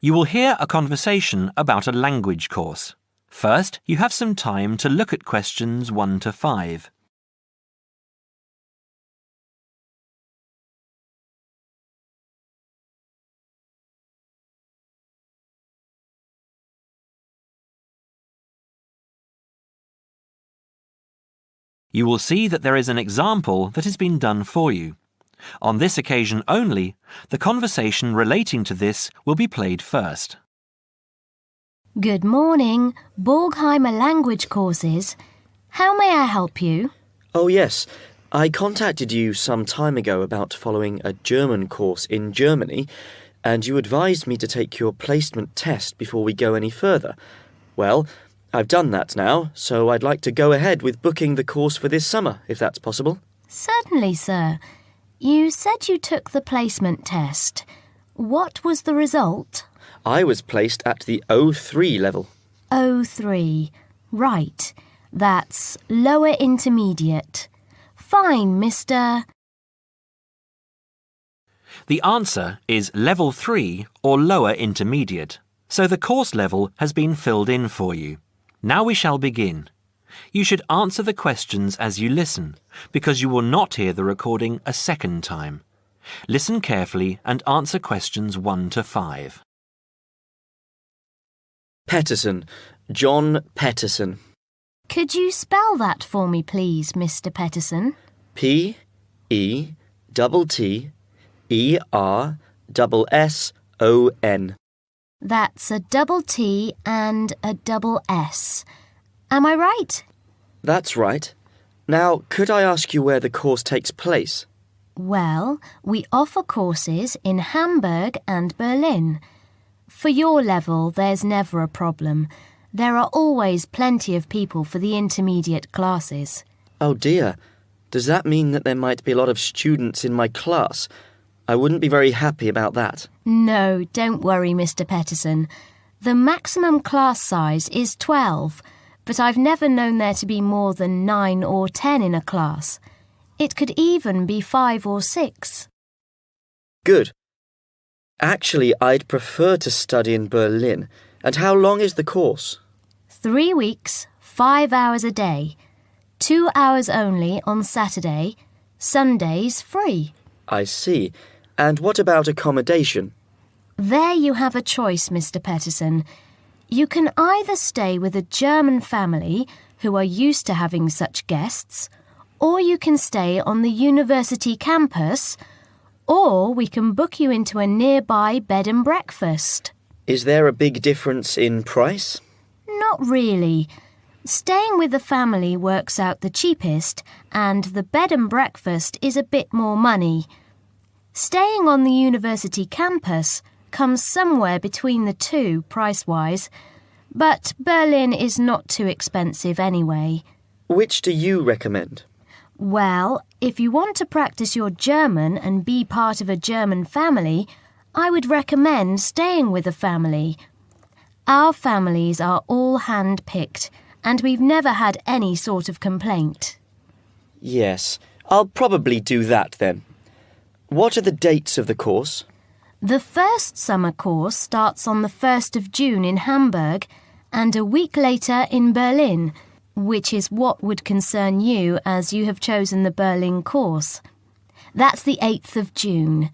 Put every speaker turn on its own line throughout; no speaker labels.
You will hear a conversation about a language course. First, you have some time to look at questions 1 to 5. You will see that there is an example that has been done for you. On this occasion only, the conversation relating to this will be played first.
Good morning, Borgheimer Language Courses. How may I help you?
Oh yes, I contacted you some time ago about following a German course in Germany, and you advised me to take your placement test before we go any further. Well, I've done that now, so I'd like to go ahead with booking the course for this summer, if that's possible.
Certainly, sir. You said you took the placement test. What was the result?
I was placed at the O3 level.
O3. Right. That's lower intermediate. Fine, Mr.
The answer is Level 3 or Lower Intermediate, so the course level has been filled in for you. Now we shall begin. You should answer the questions as you listen, because you will not hear the recording a second time. Listen carefully and answer questions 1 to 5.
Petterson. John Petterson.
Could you spell that for me, please, Mr. Petterson?
P-E-T-T-E-R-S-S-O-N.
That's a double T and a double S. Am I right?
That's right. Now, could I ask you where the course takes place?
Well, we offer courses in Hamburg and Berlin. For your level, there's never a problem. There are always plenty of people for the intermediate classes.
Oh dear. Does that mean that there might be a lot of students in my class? I wouldn't be very happy about that.
No, don't worry, Mr. Petterson. The maximum class size is 12, but I've never known there to be more than 9 or 10 in a class. It could even be 5 or 6.
Good. Actually, I'd prefer to study in Berlin. And how long is the course?
3 weeks, 5 hours a day. 2 hours only on Saturday. Sundays free.
I see. And what about accommodation?
There you have a choice, Mr. Petterson. You can either stay with a German family who are used to having such guests, or you can stay on the university campus, or we can book you into a nearby bed and breakfast.
Is there a big difference in price?
Not really. Staying with the family works out the cheapest, and the bed and breakfast is a bit more money. Staying on the university campus comes somewhere between the two price-wise, but Berlin is not too expensive anyway.
Which do you recommend?
Well, if you want to practice your German and be part of a German family, I would recommend staying with a family. Our families are all hand-picked, and we've never had any sort of complaint.
Yes, I'll probably do that then. What are the dates of the course?
The first summer course starts on the 1st of June in Hamburg and a week later in Berlin, which is what would concern you as you have chosen the Berlin course. That's the 8th of June.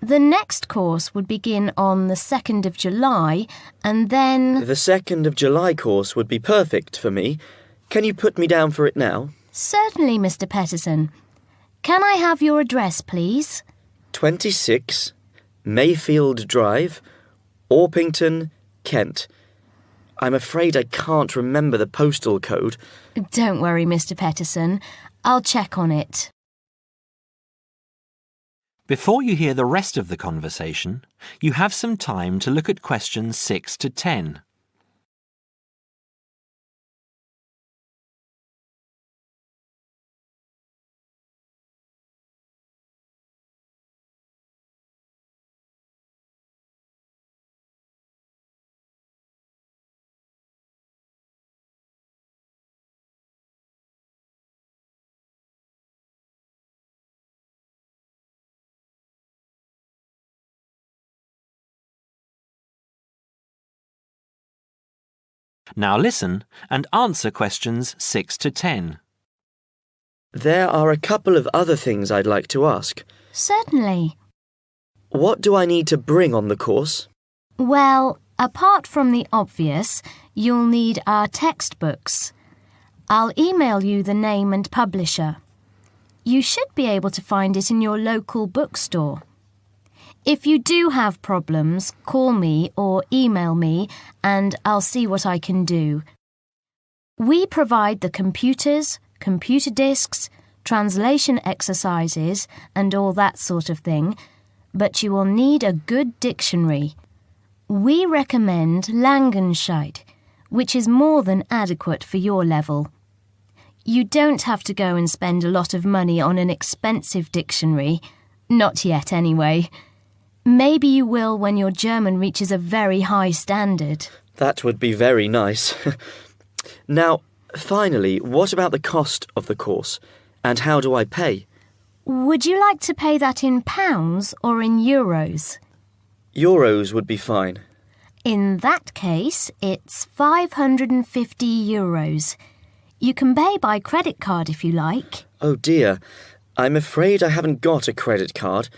The next course would begin on the 2nd of July and then...
The 2nd of July course would be perfect for me. Can you put me down for it now?
Certainly, Mr. Petterson. Can I have your address, please?
26 Mayfield Drive, Orpington, Kent. I'm afraid I can't remember the postal code.
Don't worry, Mr. Petterson. I'll check on it.
Before you hear the rest of the conversation, you have some time to look at questions 6 to 10. Now listen and answer questions 6 to 10.
There are a couple of other things I'd like to ask.
Certainly.
What do I need to bring on the course?
Well, apart from the obvious, you'll need our textbooks. I'll email you the name and publisher. You should be able to find it in your local bookstore. If you do have problems, call me or email me and I'll see what I can do. We provide the computers, computer discs, translation exercises and all that sort of thing, but you will need a good dictionary. We recommend Langenscheidt, which is more than adequate for your level. You don't have to go and spend a lot of money on an expensive dictionary. Not yet, anyway. Maybe you will when your German reaches a very high standard.
That would be very nice. Now, finally, what about the cost of the course? And how do I pay?
Would you like to pay that in pounds or in euros?
Euros would be fine.
In that case, it's 550 euros. You can pay by credit card if you like.
Oh dear, I'm afraid I haven't got a credit card.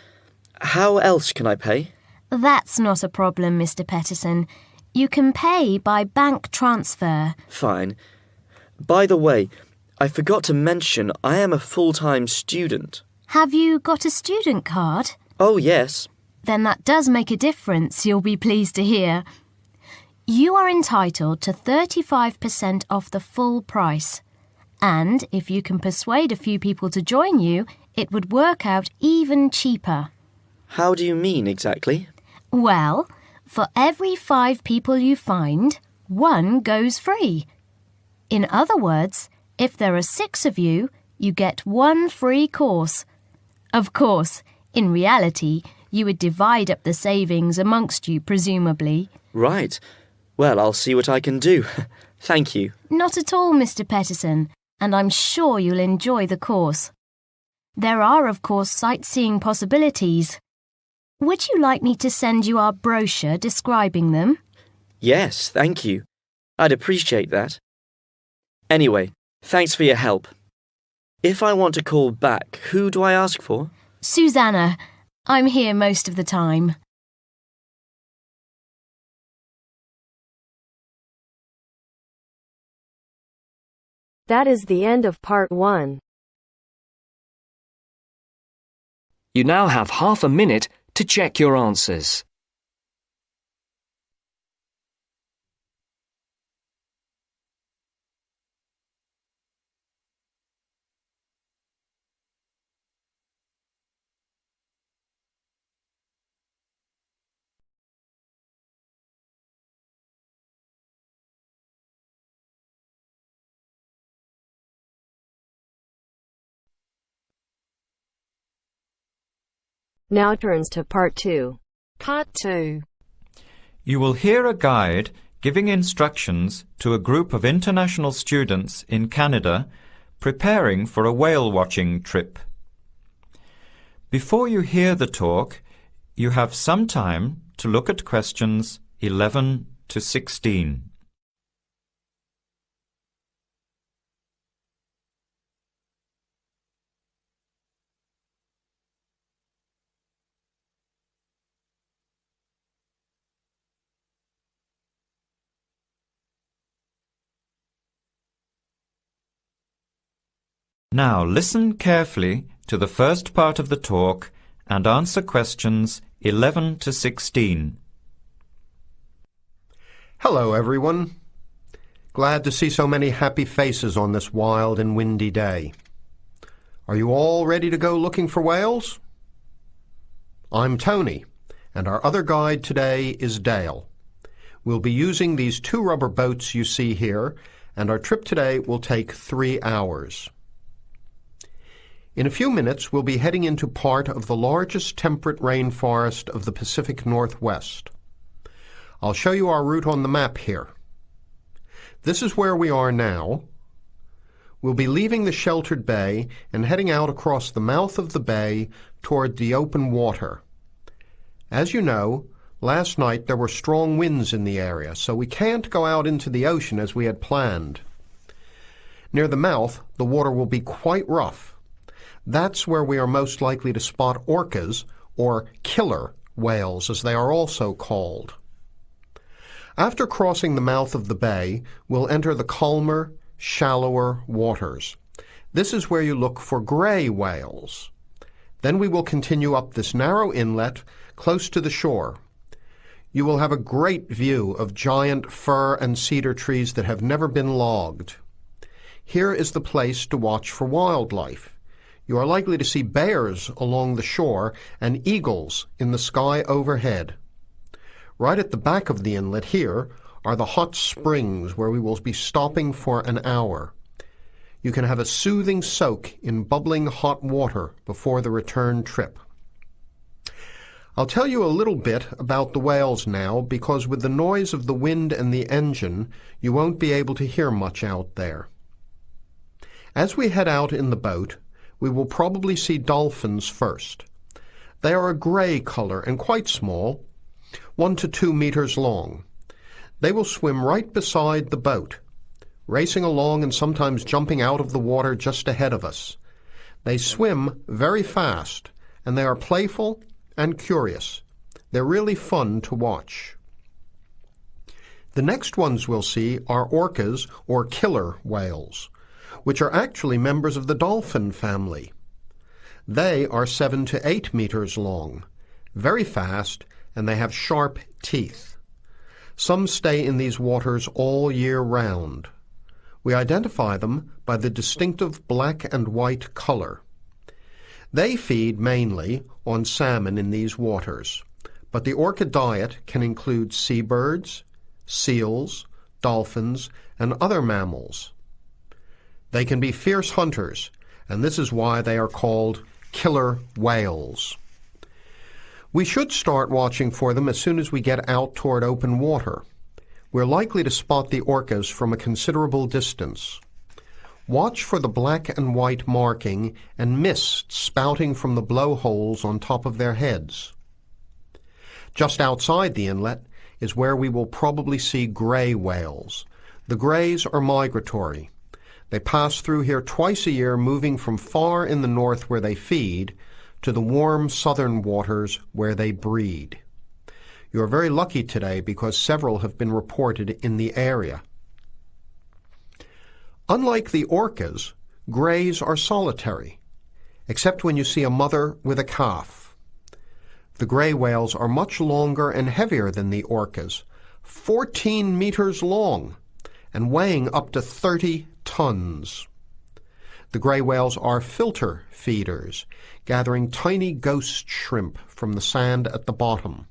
How else can I pay?
That's not a problem, Mr. Peterson. You can pay by bank transfer.
Fine. By the way, I forgot to mention I am a full-time student.
Have you got a student card?
Oh, yes.
Then that does make a difference, you'll be pleased to hear. You are entitled to 35% off the full price. And if you can persuade a few people to join you, it would work out even cheaper.
How do you mean exactly?
Well, for every 5 people you find, 1 goes free. In other words, if there are 6 of you, you get 1 free course. Of course, in reality, you would divide up the savings amongst you, presumably.
Right. Well, I'll see what I can do. Thank you.
Not at all, Mr. Peterson, and I'm sure you'll enjoy the course. There are, of course, sightseeing possibilities. Would you like me to send you our brochure describing them?
Yes, thank you. I'd appreciate that. Anyway, thanks for your help. If I want to call back, who do I ask for?
Susanna. I'm here most of the time.
That is the end of part 1.
You now have half a minute to check your answers.
Now turns to part 2.
Part 2.
You will hear a guide giving instructions to a group of international students in Canada preparing for a whale-watching trip. Before you hear the talk, you have some time to look at questions 11 to 16. Now listen carefully to the first part of the talk and answer questions 11 to 16.
Hello, everyone. Glad to see so many happy faces on this wild and windy day. Are you all ready to go looking for whales? I'm Tony, and our other guide today is Dale. We'll be using these 2 rubber boats you see here, and our trip today will take 3 hours. In a few minutes, we'll be heading into part of the largest temperate rainforest of the Pacific Northwest. I'll show you our route on the map here. This is where we are now. We'll be leaving the sheltered bay and heading out across the mouth of the bay toward the open water. As you know, Last night there were strong winds in the area, so we can't go out into the ocean as we had planned. Near the mouth, the water will be quite rough. That's where we are most likely to spot orcas, or killer whales, as they are also called. After crossing the mouth of the bay, we'll enter the calmer, shallower waters. This is where you look for grey whales. Then we will continue up this narrow inlet close to the shore. You will have a great view of giant fir and cedar trees that have never been logged. Here is the place to watch for wildlife. You are likely to see bears along the shore and eagles in the sky overhead. Right at the back of the inlet here are the hot springs where we will be stopping for an hour. You can have a soothing soak in bubbling hot water before the return trip. I'll tell you a little bit about the whales now, because with the noise of the wind and the engine, you won't be able to hear much out there. As we head out in the boat, we will probably see dolphins first. They are a grey color and quite small, 1 to 2 meters long. They will swim right beside the boat, racing along and sometimes jumping out of the water just ahead of us. They swim very fast, and they are playful and curious. They're really fun to watch. The next ones we'll see are orcas, or killer whales, which are actually members of the dolphin family. They are 7 to 8 meters long, very fast, and they have sharp teeth. Some stay in these waters all year round. We identify them by the distinctive black and white color. They feed mainly on salmon in these waters, but the orca diet can include seabirds, seals, dolphins, and other mammals. They can be fierce hunters, and this is why they are called killer whales. We should start watching for them as soon as we get out toward open water. We're likely to spot the orcas from a considerable distance. Watch for the black and white marking and mist spouting from the blowholes on top of their heads. Just outside the inlet is where we will probably see grey whales. The greys are migratory. They pass through here twice a year, moving from far in the north where they feed to the warm southern waters where they breed. You are very lucky today because several have been reported in the area. Unlike the orcas, greys are solitary, except when you see a mother with a calf. The grey whales are much longer and heavier than the orcas, 14 meters long, and weighing up to 30 tons. The grey whales are filter feeders, gathering tiny ghost shrimp from the sand at the bottom.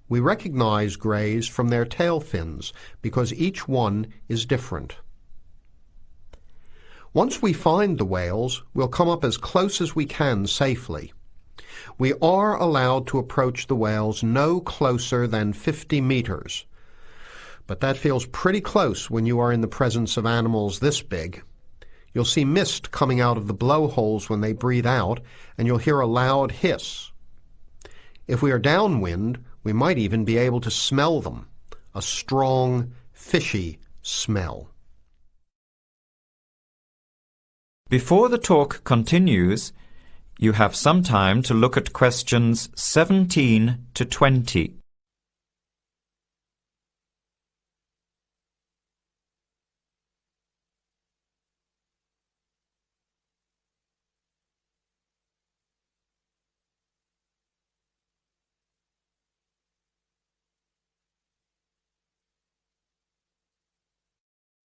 We recognize greys from their tail fins because each one is different. Once we find the whales, we'll come up as close as we can safely. We are allowed to approach the whales no closer than 50 meters, but that feels pretty close when you are in the presence of animals this big. You'll see mist coming out of the blowholes when they breathe out, and you'll hear a loud hiss. If we are downwind, we might even be able to smell them, a strong, fishy smell.
Before the talk continues, you have some time to look at questions 17 to 20.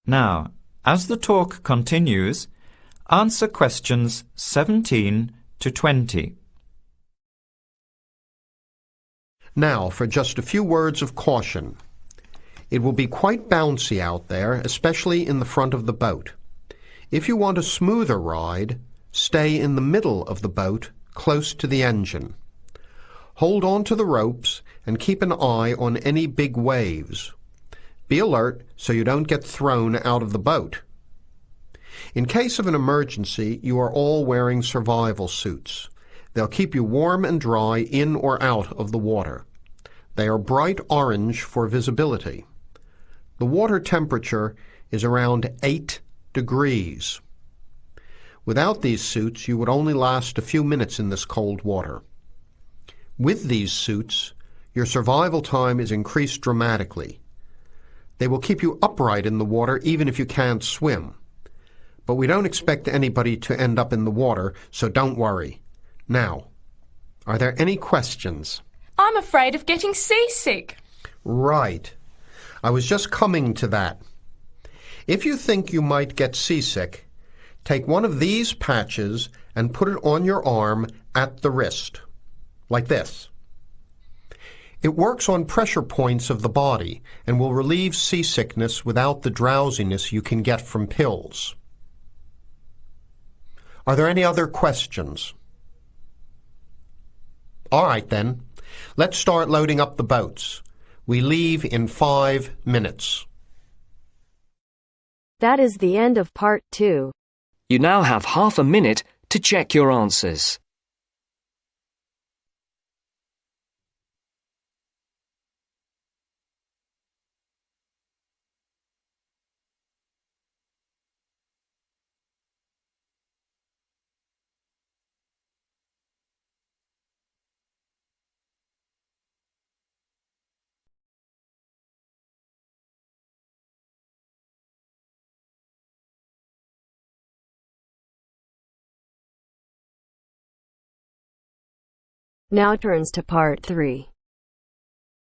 Now, as the talk continues, answer questions 17 to 20.
Now, for just a few words of caution. It will be quite bouncy out there, especially in the front of the boat. If you want a smoother ride, stay in the middle of the boat, close to the engine. Hold on to the ropes and keep an eye on any big waves. Be alert so you don't get thrown out of the boat. In case of an emergency, you are all wearing survival suits. They'll keep you warm and dry in or out of the water. They are bright orange for visibility. The water temperature is around 8 degrees. Without these suits, you would only last a few minutes in this cold water. With these suits, your survival time is increased dramatically. They will keep you upright in the water even if you can't swim. But we don't expect anybody to end up in the water, so don't worry. Now, are there any questions?
I'm afraid of getting seasick.
Right. I was just coming to that. If you think you might get seasick, take one of these patches and put it on your arm at the wrist, like this. It works on pressure points of the body and will relieve seasickness without the drowsiness you can get from pills. Are there any other questions? All right then, let's start loading up the boats. We leave in 5 minutes.
That is the end of part 2.
You now have half a minute to check your answers.
Now turns to part 3.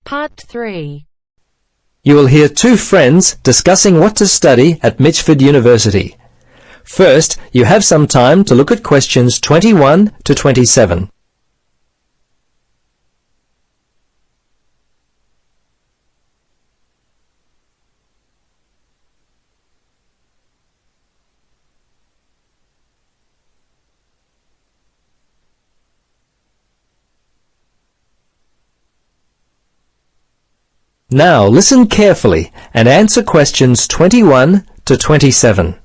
Part 3.
You will hear two friends discussing what to study at Mitchford University. First, you have some time to look at questions 21 to 27. Now listen carefully and answer questions 21 to 27.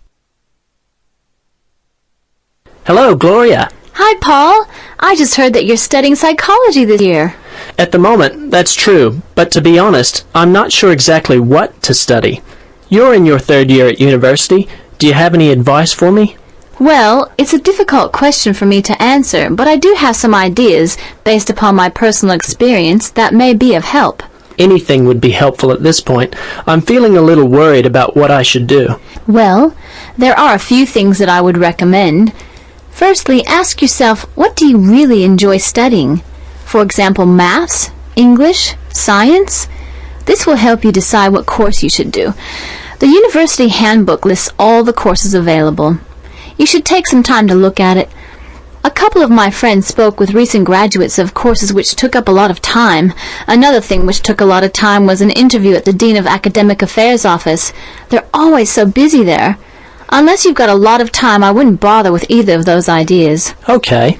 Hello, Gloria.
Hi, Paul. I just heard that you're studying psychology this year.
At the moment, that's true, but to be honest, I'm not sure exactly what to study. You're in your 3rd year at university. Do you have any advice for me?
Well, it's a difficult question for me to answer, but I do have some ideas based upon my personal experience that may be of help.
Anything would be helpful at this point. I'm feeling a little worried about what I should do.
Well, there are a few things that I would recommend. Firstly, ask yourself, what do you really enjoy studying? For example, maths, English, science? This will help you decide what course you should do. The university handbook lists all the courses available. You should take some time to look at it. A couple of my friends spoke with recent graduates of courses which took up a lot of time. Another thing which took a lot of time was an interview at the Dean of Academic Affairs office. They're always so busy there. Unless you've got a lot of time, I wouldn't bother with either of those ideas.
Okay.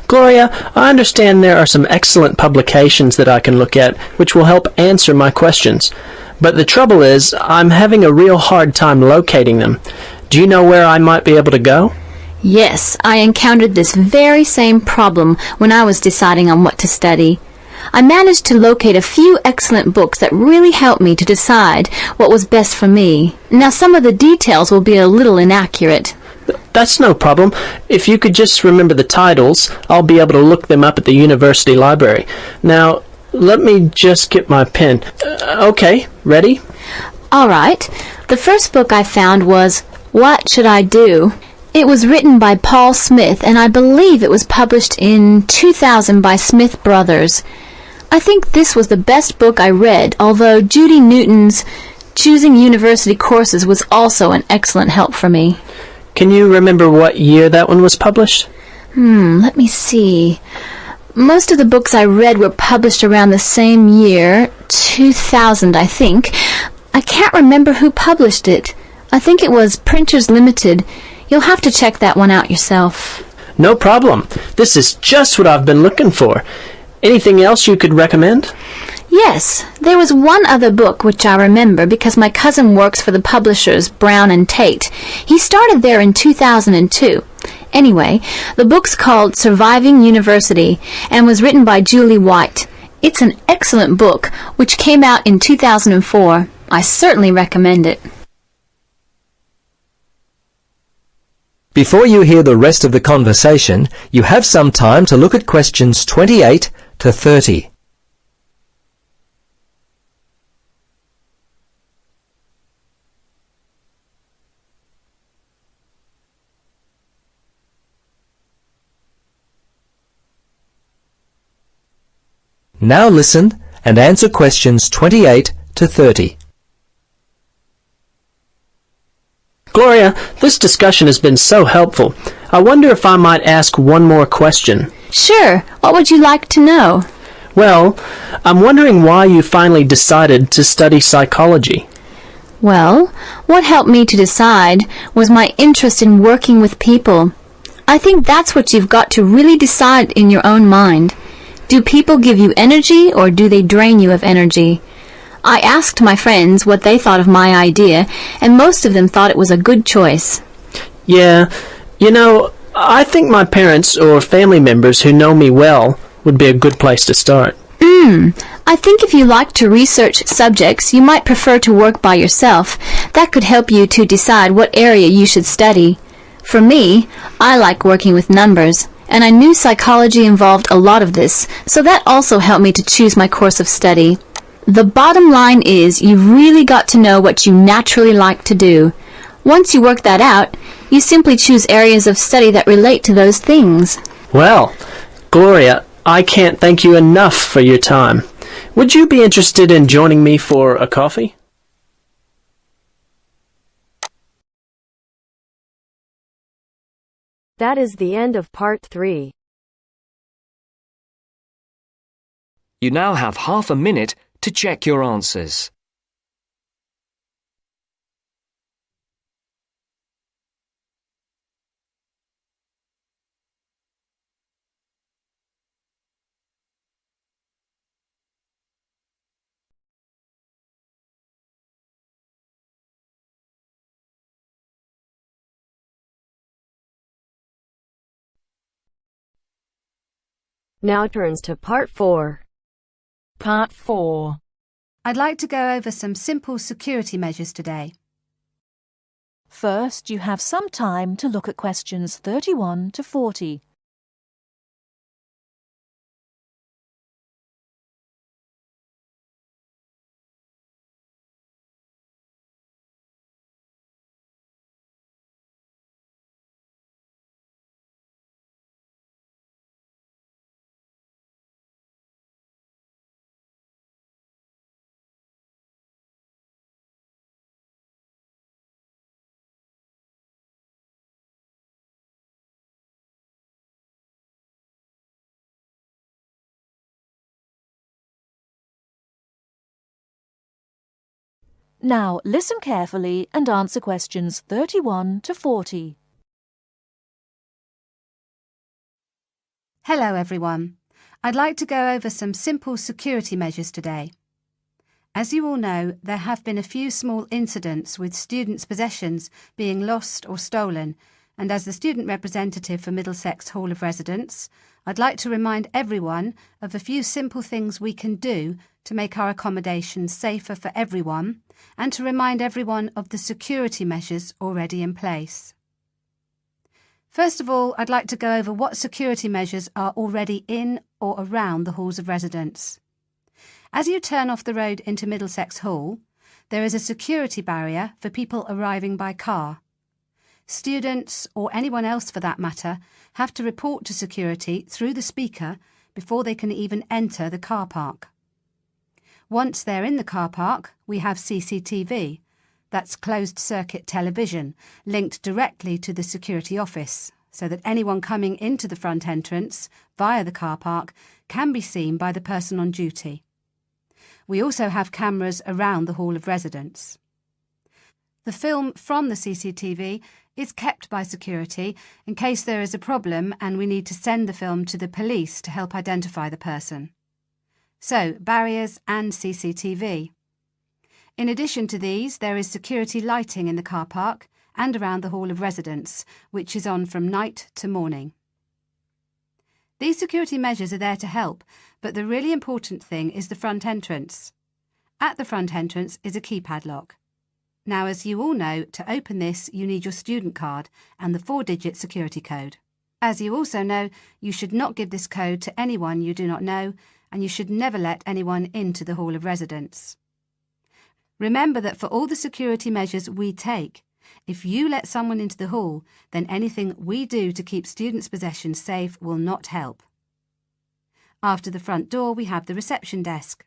Gloria, I understand there are some excellent publications that I can look at which will help answer my questions. But the trouble is, I'm having a real hard time locating them. Do you know where I might be able to go?
Yes, I encountered this very same problem when I was deciding on what to study. I managed to locate a few excellent books that really helped me to decide what was best for me. Now, some of the details will be a little inaccurate.
That's no problem. If you could just remember the titles, I'll be able to look them up at the university library. Now, let me just get my pen. Okay, ready?
All right. The first book I found was What Should I Do? It was written by Paul Smith, and I believe it was published in 2000 by Smith Brothers. I think this was the best book I read, although Judy Newton's Choosing University Courses was also an excellent help for me.
Can you remember what year that one was published?
Let me see. Most of the books I read were published around the same year, 2000, I think. I can't remember who published it. I think it was Printers Limited. You'll have to check that one out yourself.
No problem. This is just what I've been looking for. Anything else you could recommend?
Yes, there was one other book which I remember because my cousin works for the publishers Brown and Tate. He started there in 2002. Anyway, the book's called Surviving University and was written by Julie White.
It's an excellent book, which came out in 2004. I certainly recommend it.
Before you hear the rest of the conversation, you have some time to look at questions 28 to 30. Now listen and answer questions 28 to 30.
Gloria, this discussion has been so helpful. I wonder if I might ask one more question.
Sure. What would you like to know?
Well, I'm wondering why you finally decided to study psychology.
Well, what helped me to decide was my interest in working with people. I think that's what you've got to really decide in your own mind. Do people give you energy or do they drain you of energy? I asked my friends what they thought of my idea, and most of them thought it was a good choice.
Yeah, you know, I think my parents or family members who know me well would be a good place to start.
I think if you like to research subjects, you might prefer to work by yourself. That could help you to decide what area you should study. For me, I like working with numbers, and I knew psychology involved a lot of this, so that also helped me to choose my course of study. The bottom line is you've really got to know what you naturally like to do. Once you work that out, you simply choose areas of study that relate to those things.
Well, Gloria, I can't thank you enough for your time. Would you be interested in joining me for a coffee?
That is the end of part 3.
You now have half a minute to check your answers.
Now turns to part 4.
Part 4. I'd like to go over some simple security measures today.
First, you have some time to look at questions 31 to 40. Now listen carefully and answer questions 31 to 40.
Hello everyone. I'd like to go over some simple security measures today. As you all know, there have been a few small incidents with students' possessions being lost or stolen, and as the student representative for Middlesex Hall of Residence, I'd like to remind everyone of a few simple things we can do to make our accommodations safer for everyone, and to remind everyone of the security measures already in place. First of all, I'd like to go over what security measures are already in or around the halls of residence. As you turn off the road into Middlesex Hall, there is a security barrier for people arriving by car. Students, or anyone else for that matter, have to report to security through the speaker before they can even enter the car park. Once they're in the car park, we have CCTV, that's closed-circuit television, linked directly to the security office, so that anyone coming into the front entrance via the car park can be seen by the person on duty. We also have cameras around the Hall of Residence. The film from the CCTV is kept by security in case there is a problem and we need to send the film to the police to help identify the person. So, barriers and CCTV. In addition to these, there is security lighting in the car park and around the Hall of Residence, which is on from night to morning. These security measures are there to help, but the really important thing is the front entrance. At the front entrance is a keypad lock. Now, as you all know, to open this you need your student card and the 4-digit security code. As you also know, you should not give this code to anyone you do not know, and you should never let anyone into the Hall of Residence. Remember that for all the security measures we take, if you let someone into the hall, then anything we do to keep students' possessions safe will not help. After the front door, we have the reception desk.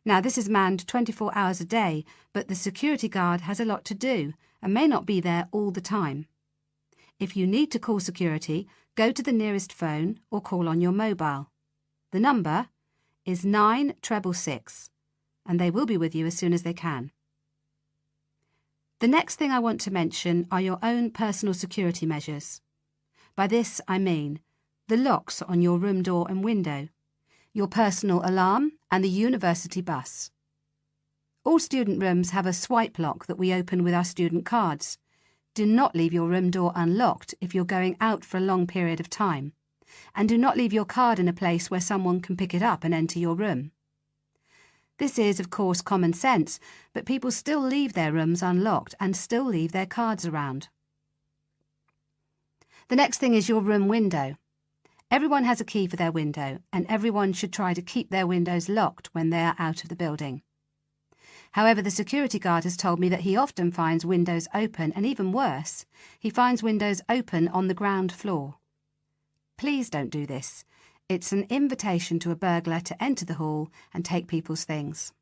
Now, this is manned 24 hours a day, but the security guard has a lot to do and may not be there all the time. If you need to call security, go to the nearest phone or call on your mobile. The number is 9666, and they will be with you as soon as they can. The next thing I want to mention are your own personal security measures. By this I mean the locks on your room door and window, your personal alarm and the university bus. All student rooms have a swipe lock that we open with our student cards. Do not leave your room door unlocked if you're going out for a long period of time. And do not leave your card in a place where someone can pick it up and enter your room. This is, of course, common sense, but people still leave their rooms unlocked and still leave their cards around. The next thing is your room window. Everyone has a key for their window, and everyone should try to keep their windows locked when they are out of the building. However, the security guard has told me that he often finds windows open, and even worse, he finds windows open on the ground floor. Please don't do this. It's an invitation to a burglar to enter the hall and take people's things.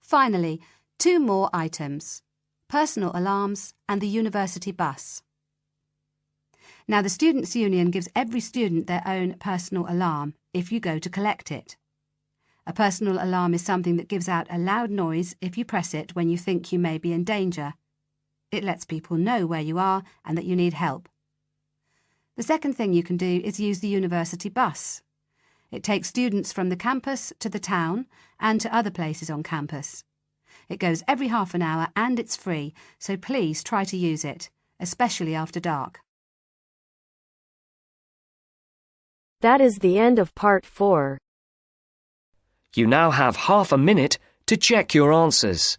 Finally, 2 more items: personal alarms and the university bus. Now, the Students' Union gives every student their own personal alarm if you go to collect it. A personal alarm is something that gives out a loud noise if you press it when you think you may be in danger. It lets people know where you are and that you need help. The second thing you can do is use the university bus. It takes students from the campus to the town and to other places on campus. It goes every half an hour and it's free, so please try to use it, especially after dark.
That is the end of part 4.
You now have half a minute to check your answers.